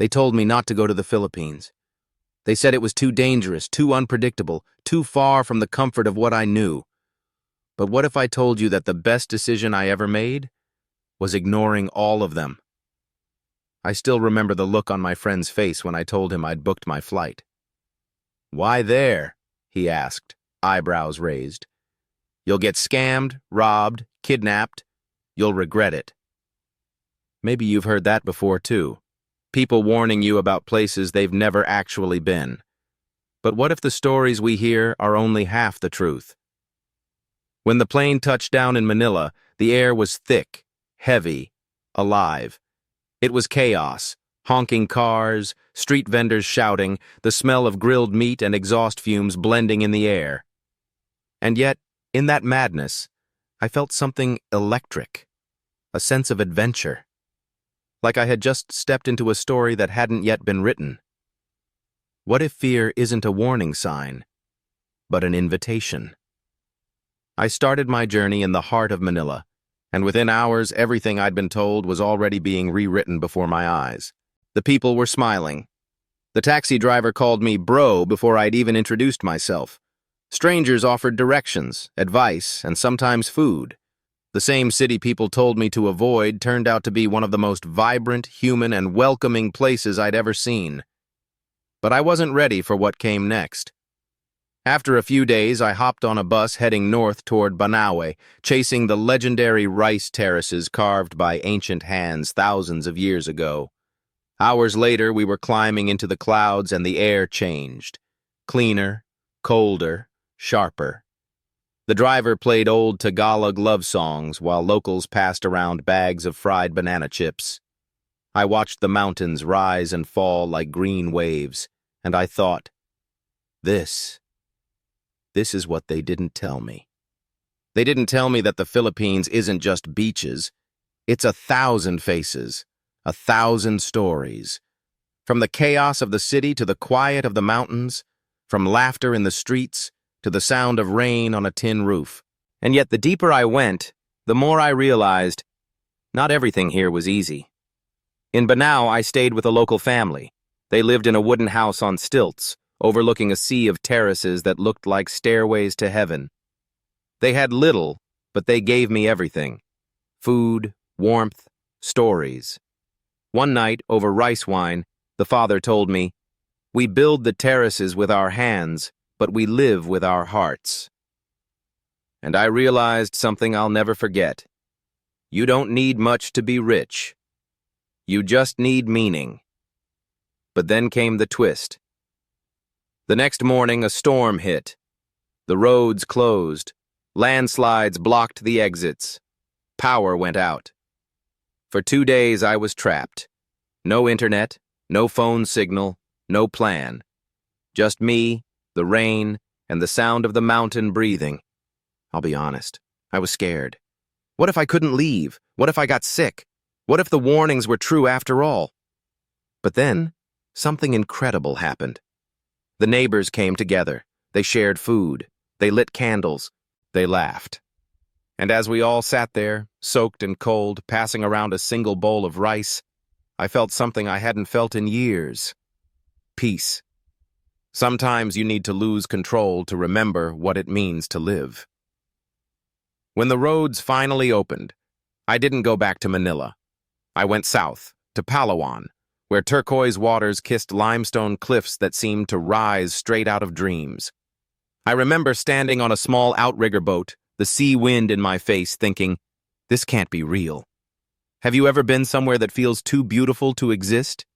They told me not to go to the Philippines. They said it was too dangerous, too unpredictable, too far from the comfort of what I knew. But what if I told you that the best decision I ever made was ignoring all of them? I still remember the look on my friend's face when I told him I'd booked my flight. "Why there?" he asked, eyebrows raised. "You'll get scammed, robbed, kidnapped. You'll regret it." Maybe you've heard that before too. People warning you about places they've never actually been. But what if the stories we hear are only half the truth? When the plane touched down in Manila, the air was thick, heavy, alive. It was chaos, honking cars, street vendors shouting, the smell of grilled meat and exhaust fumes blending in the air. And yet, in that madness, I felt something electric, a sense of adventure. Like I had just stepped into a story that hadn't yet been written. What if fear isn't a warning sign, but an invitation? I started my journey in the heart of Manila, and within hours everything I'd been told was already being rewritten before my eyes. The people were smiling. The taxi driver called me bro before I'd even introduced myself. Strangers offered directions, advice, and sometimes food. The same city people told me to avoid turned out to be one of the most vibrant, human, and welcoming places I'd ever seen. But I wasn't ready for what came next. After a few days, I hopped on a bus heading north toward Banaue, chasing the legendary rice terraces carved by ancient hands thousands of years ago. Hours later, we were climbing into the clouds and the air changed. Cleaner, colder, sharper. The driver played old Tagalog love songs while locals passed around bags of fried banana chips. I watched the mountains rise and fall like green waves, and I thought, This is what they didn't tell me. They didn't tell me that the Philippines isn't just beaches. It's 1,000 faces, 1,000 stories. From the chaos of the city to the quiet of the mountains, from laughter in the streets to the sound of rain on a tin roof. And yet the deeper I went, the more I realized not everything here was easy. In Banao, I stayed with a local family. They lived in a wooden house on stilts, overlooking a sea of terraces that looked like stairways to heaven. They had little, but they gave me everything. Food, warmth, stories. One night, over rice wine, the father told me, "We build the terraces with our hands, but we live with our hearts." And I realized something I'll never forget. You don't need much to be rich. You just need meaning. But then came the twist. The next morning, a storm hit. The roads closed. Landslides blocked the exits. Power went out. For 2 days, I was trapped. No internet, no phone signal, no plan. Just me, the rain, and the sound of the mountain breathing. I'll be honest, I was scared. What if I couldn't leave? What if I got sick? What if the warnings were true after all? But then, something incredible happened. The neighbors came together. They shared food. They lit candles. They laughed. And as we all sat there, soaked and cold, passing around a single bowl of rice, I felt something I hadn't felt in years. Peace. Sometimes you need to lose control to remember what it means to live. When the roads finally opened, I didn't go back to Manila. I went south, to Palawan, where turquoise waters kissed limestone cliffs that seemed to rise straight out of dreams. I remember standing on a small outrigger boat, the sea wind in my face, thinking, this can't be real. Have you ever been somewhere that feels too beautiful to exist?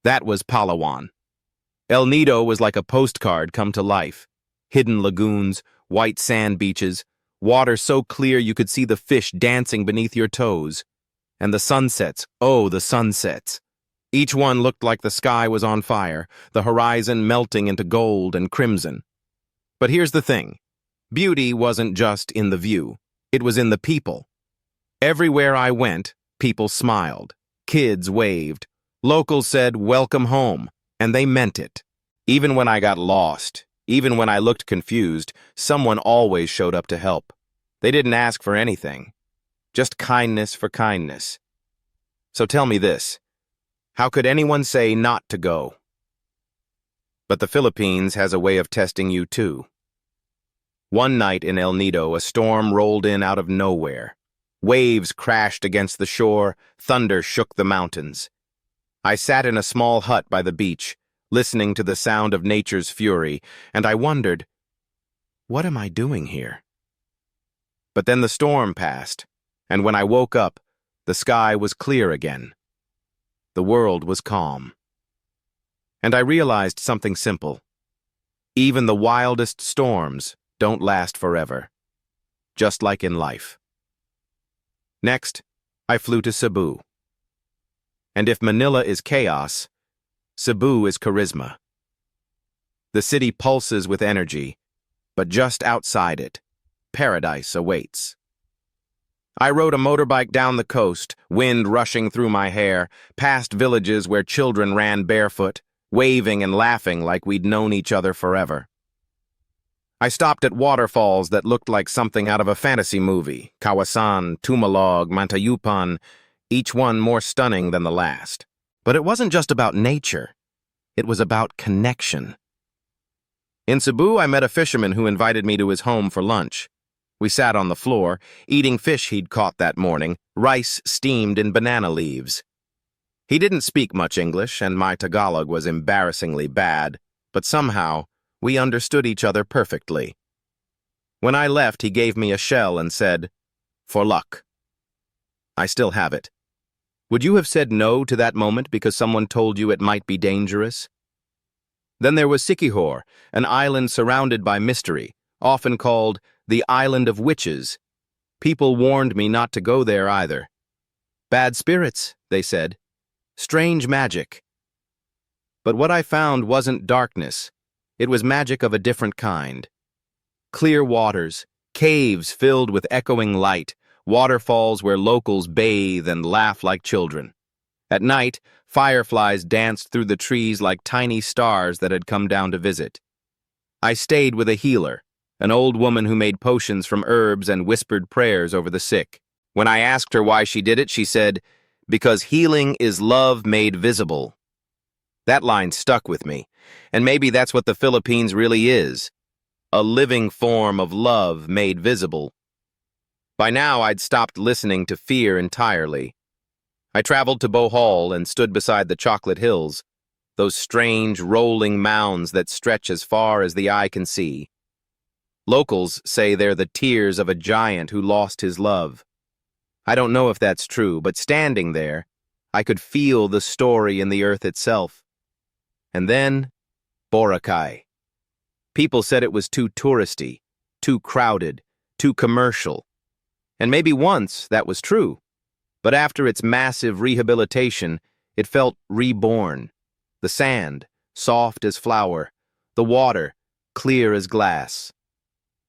That was Palawan. El Nido was like a postcard come to life. Hidden lagoons, white sand beaches, water so clear you could see the fish dancing beneath your toes. And the sunsets, oh, the sunsets. Each one looked like the sky was on fire, the horizon melting into gold and crimson. But here's the thing. Beauty wasn't just in the view. It was in the people. Everywhere I went, people smiled. Kids waved. Locals said, "Welcome home." And they meant it. Even when I got lost, even when I looked confused, someone always showed up to help. They didn't ask for anything. Just kindness for kindness. So tell me this. How could anyone say not to go? But the Philippines has a way of testing you too. One night in El Nido, a storm rolled in out of nowhere. Waves crashed against the shore, thunder shook the mountains. I sat in a small hut by the beach, listening to the sound of nature's fury, and I wondered, what am I doing here? But then the storm passed, and when I woke up, the sky was clear again. The world was calm. And I realized something simple. Even the wildest storms don't last forever, just like in life. Next, I flew to Cebu. And if Manila is chaos, Cebu is charisma. The city pulses with energy, but just outside it, paradise awaits. I rode a motorbike down the coast, wind rushing through my hair, past villages where children ran barefoot, waving and laughing like we'd known each other forever. I stopped at waterfalls that looked like something out of a fantasy movie, Kawasan, Tumalog, Mantayupan, each one more stunning than the last. But it wasn't just about nature. It was about connection. In Cebu, I met a fisherman who invited me to his home for lunch. We sat on the floor, eating fish he'd caught that morning, rice steamed in banana leaves. He didn't speak much English, and my Tagalog was embarrassingly bad, but somehow, we understood each other perfectly. When I left, he gave me a shell and said, "For luck." I still have it. Would you have said no to that moment because someone told you it might be dangerous? Then there was Siquijor, an island surrounded by mystery, often called the Island of Witches. People warned me not to go there either. Bad spirits, they said. Strange magic. But what I found wasn't darkness. It was magic of a different kind. Clear waters, caves filled with echoing light, waterfalls where locals bathe and laugh like children. At night, fireflies danced through the trees like tiny stars that had come down to visit. I stayed with a healer, an old woman who made potions from herbs and whispered prayers over the sick. When I asked her why she did it, she said, "Because healing is love made visible." That line stuck with me, and maybe that's what the Philippines really is, a living form of love made visible. By now, I'd stopped listening to fear entirely. I traveled to Bohol and stood beside the Chocolate Hills, those strange, rolling mounds that stretch as far as the eye can see. Locals say they're the tears of a giant who lost his love. I don't know if that's true, but standing there, I could feel the story in the earth itself. And then, Boracay. People said it was too touristy, too crowded, too commercial. And maybe once that was true. But after its massive rehabilitation, it felt reborn. The sand, soft as flour. The water, clear as glass.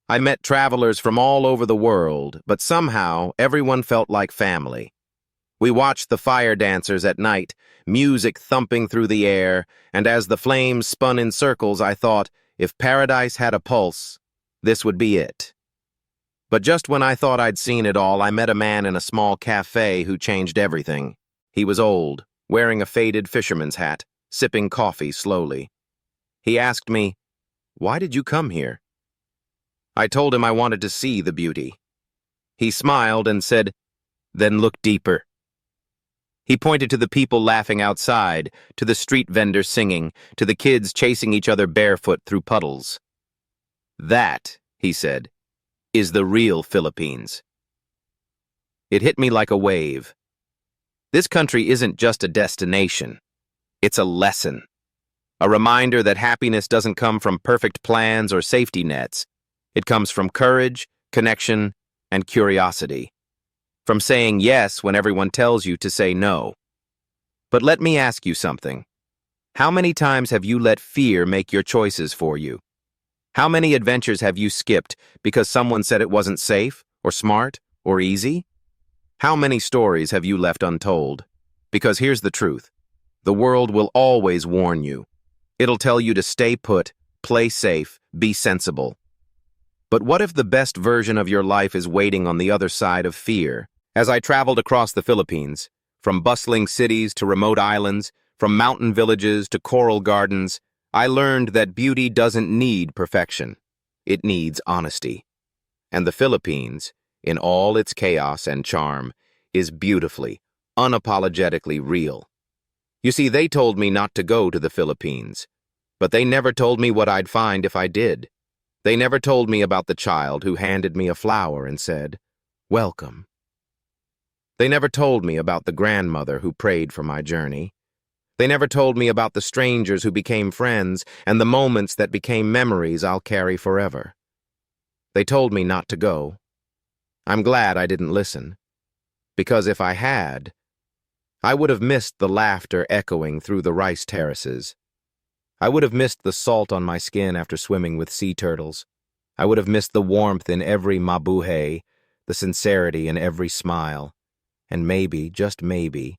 I met travelers from all over the world, but somehow everyone felt like family. We watched the fire dancers at night, music thumping through the air, and as the flames spun in circles, I thought, if paradise had a pulse, this would be it. But just when I thought I'd seen it all, I met a man in a small cafe who changed everything. He was old, wearing a faded fisherman's hat, sipping coffee slowly. He asked me, "Why did you come here?" I told him I wanted to see the beauty. He smiled and said, "Then look deeper." He pointed to the people laughing outside, to the street vendors singing, to the kids chasing each other barefoot through puddles. "That," he said, "is the real Philippines." It hit me like a wave. This country isn't just a destination. It's a lesson. A reminder that happiness doesn't come from perfect plans or safety nets. It comes from courage, connection, and curiosity. From saying yes when everyone tells you to say no. But let me ask you something. How many times have you let fear make your choices for you? How many adventures have you skipped because someone said it wasn't safe, or smart, or easy? How many stories have you left untold? Because here's the truth. The world will always warn you. It'll tell you to stay put, play safe, be sensible. But what if the best version of your life is waiting on the other side of fear? As I traveled across the Philippines, From bustling cities to remote islands, from mountain villages to coral gardens, I learned that beauty doesn't need perfection. It needs honesty. And the Philippines, in all its chaos and charm, is beautifully, unapologetically real. You see, they told me not to go to the Philippines, but they never told me what I'd find if I did. They never told me about the child who handed me a flower and said, "Welcome." They never told me about the grandmother who prayed for my journey. They never told me about the strangers who became friends and the moments that became memories I'll carry forever. They told me not to go. I'm glad I didn't listen, because if I had, I would have missed the laughter echoing through the rice terraces. I would have missed the salt on my skin after swimming with sea turtles. I would have missed the warmth in every mabuhay, the sincerity in every smile. And maybe, just maybe,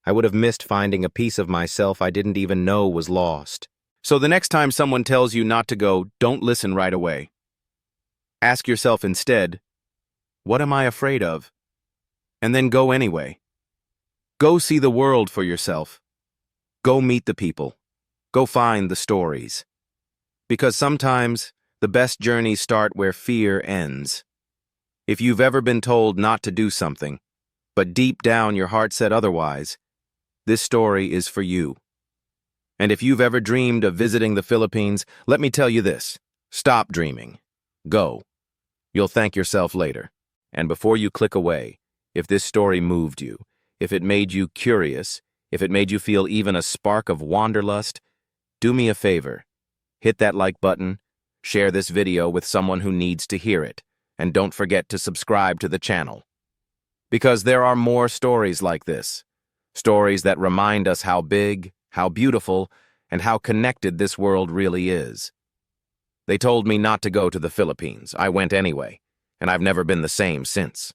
I would have missed finding a piece of myself I didn't even know was lost. So the next time someone tells you not to go, don't listen right away. Ask yourself instead, what am I afraid of? And then go anyway. Go see the world for yourself. Go meet the people. Go find the stories. Because sometimes the best journeys start where fear ends. If you've ever been told not to do something, but deep down your heart said otherwise, this story is for you. And if you've ever dreamed of visiting the Philippines, let me tell you this: stop dreaming. Go. You'll thank yourself later. And before you click away, if this story moved you, if it made you curious, if it made you feel even a spark of wanderlust, do me a favor. Hit that like button, share this video with someone who needs to hear it, and don't forget to subscribe to the channel. Because there are more stories like this. Stories that remind us how big, how beautiful, and how connected this world really is. They told me not to go to the Philippines. I went anyway, and I've never been the same since.